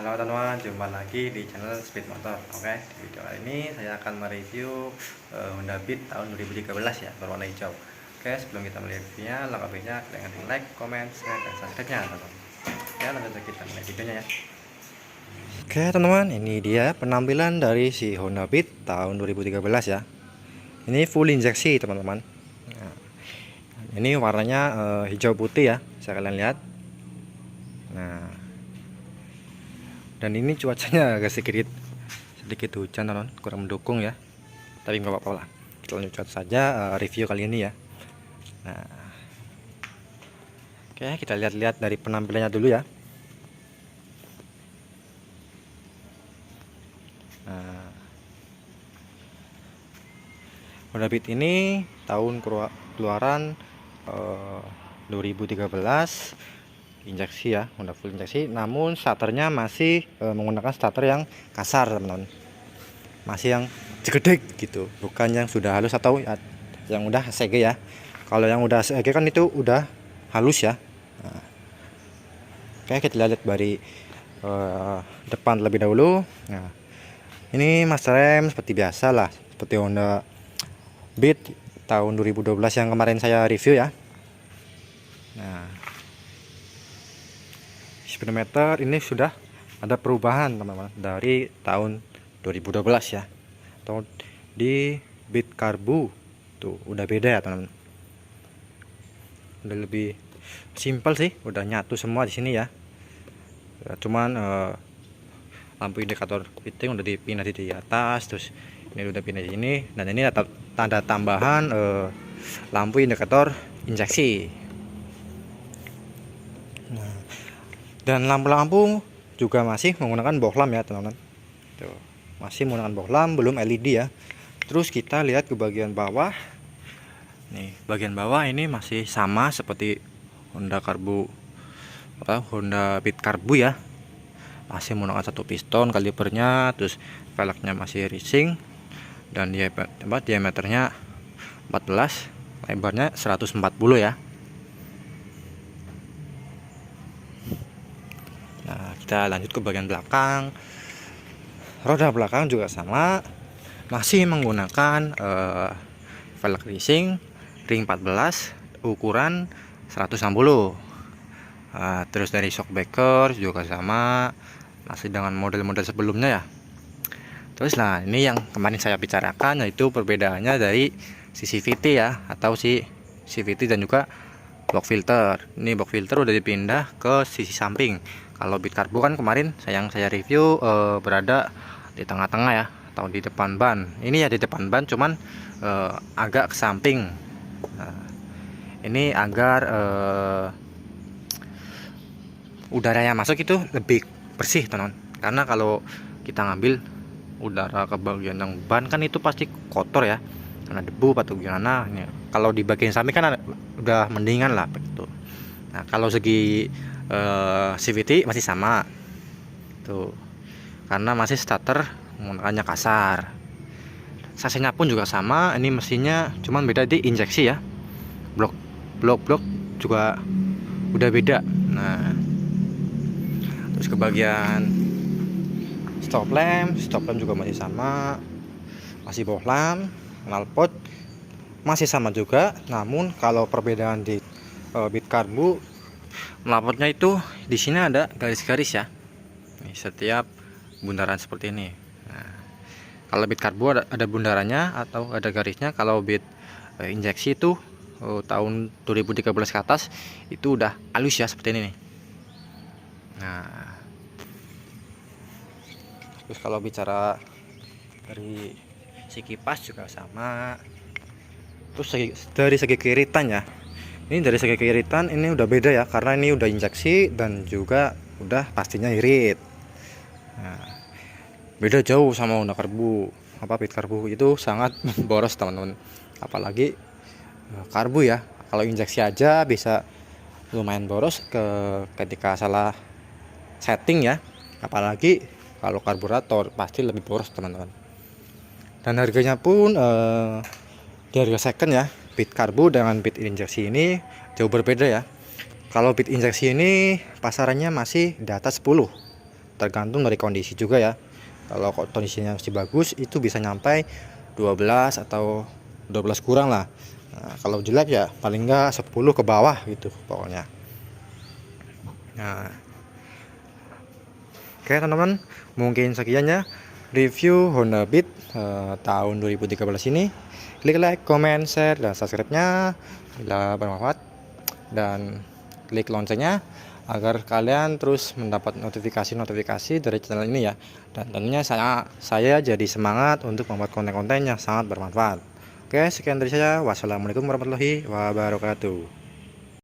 Halo teman-teman, jumpa lagi di channel Speed Motor. Oke, di video kali ini saya akan mereview Honda Beat tahun 2013 ya, berwarna hijau. Oke, sebelum kita melihat videonya, langkah-langkahnya kalian like, comment, share, dan subscribe-nya teman-teman. Ya, langsung saja kita mulai videonya ya. Oke teman-teman, ini dia penampilan dari si Honda Beat tahun 2013 ya. Ini full injeksi teman-teman. Nah, ini warnanya hijau putih ya, bisa kalian lihat. Nah, dan ini cuacanya agak sedikit hujan teman, kurang mendukung ya, tapi nggak apa-apa lah, kita lanjutkan saja review kali ini ya. Nah, oke, kita lihat-lihat dari penampilannya dulu ya. Nah, Honda Beat ini tahun keluaran 2013, injeksi ya, Honda full injeksi, namun starternya masih menggunakan starter yang kasar teman-teman, masih yang jedek gitu, bukan yang sudah halus atau yang udah ACG ya. Kalau yang udah ACG kan itu udah halus ya. Nah, oke, kita lihat dari depan lebih dahulu. Nah, ini master rem seperti biasa lah, seperti Honda Beat tahun 2012 yang kemarin saya review ya. Nah, speedometer ini sudah ada perubahan teman-teman dari tahun 2012 ya. Tahun di Beat Karbu tuh udah beda ya teman-teman. Udah lebih simpel sih, udah nyatu semua di sini ya. Cuman lampu indikator fitting udah dipindah di atas, terus ini udah pindah di sini, dan ini tanda tambahan lampu indikator injeksi. Nah, dan lampu-lampu juga masih menggunakan bohlam ya teman-teman. Tuh, masih menggunakan bohlam, belum LED ya. Terus kita lihat ke bagian bawah. Nih, bagian bawah ini masih sama seperti Honda Beat Karbu ya. Masih menggunakan satu piston kalipernya, terus velgnya masih racing, dan diameternya 14, lebarnya 140 ya. Nah, kita lanjut ke bagian belakang. Roda belakang juga sama, masih menggunakan velg racing ring 14 ukuran 160. Terus dari shock breaker juga sama, masih dengan model-model sebelumnya ya. Terus lah, ini yang kemarin saya bicarakan, yaitu perbedaannya dari si CVT ya, atau si CVT dan juga box filter. Ini box filter udah dipindah ke sisi samping. Kalau Beat Karbu kan kemarin yang saya review berada di tengah-tengah ya, atau di depan ban. Ini ya di depan ban, cuman agak ke samping. Ini agar udara yang masuk itu lebih bersih teman-teman. Karena kalau kita ngambil udara ke bagian yang ban kan itu pasti kotor ya, karena debu atau gimana. Kalau di bagian samping kan udah mendingan lah begitu. Nah, kalau segi CVT masih sama tuh, karena masih starter menggunakannya kasar. Sasenya pun juga sama, ini mesinnya cuman beda di injeksi ya. Blok juga udah beda. Nah, terus ke bagian stop lamp juga masih sama, masih bohlam. Knalpot masih sama juga, namun kalau perbedaan di Beat Karbu, knalpotnya itu di sini ada garis-garis ya. Nih, setiap bundaran seperti ini. Nah, kalau Beat Karbu ada bundarannya atau ada garisnya. Kalau Beat injeksi itu tahun 2013 ke atas itu udah halus ya, seperti ini nih. Nah, terus kalau bicara dari segi kipas juga sama. Terus dari segi keiritan ya, ini dari segi keiritan ini udah beda ya, karena ini udah injeksi dan juga udah pastinya irit. Nah, beda jauh sama Honda Karbu. Beat Karbu itu sangat boros teman-teman, apalagi Karbu ya. Kalau injeksi aja bisa lumayan boros ketika salah setting ya, apalagi kalau karburator pasti lebih boros teman-teman. Dan harganya pun di harga second ya, Beat Karbu dengan Beat injeksi ini jauh berbeda ya. Kalau Beat injeksi ini pasarannya masih di atas 10, tergantung dari kondisi juga ya. Kalau kondisinya masih bagus itu bisa nyampai 12 atau 12 kurang lah. Nah, kalau jelek ya paling enggak 10 ke bawah gitu pokoknya. Nah, oke teman-teman, mungkin sekian ya review Honda Beat tahun 2013 ini. Klik like, comment, share, dan subscribe-nya bila bermanfaat, dan klik loncengnya agar kalian terus mendapat notifikasi dari channel ini ya. Dan tentunya saya jadi semangat untuk membuat konten-konten yang sangat bermanfaat. Oke, sekian dari saya. Wassalamualaikum warahmatullahi wabarakatuh.